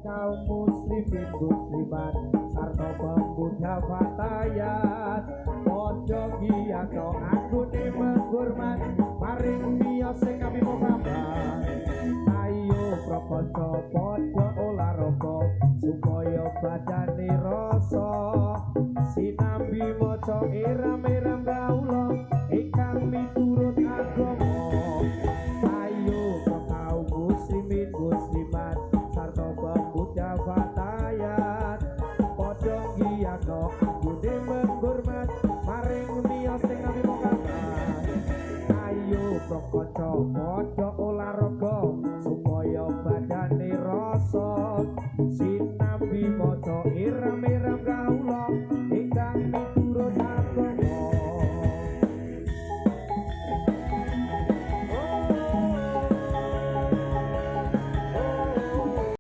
kaum muslimin muslimat sarta pemuda fatayat ojo giyato anggone menghormat maring miyos sing kami kabar ayo prokoco podo olahraga supaya badane rasa sinambi maca iram-iram gaula ingkang miturut agama ayo kaum muslimin muslimat sarta pemuda fatayat padha ngiyakno anggone menghormat maring miyos sing kami kabar ayo prokoco podo olahraga supaya badane rasa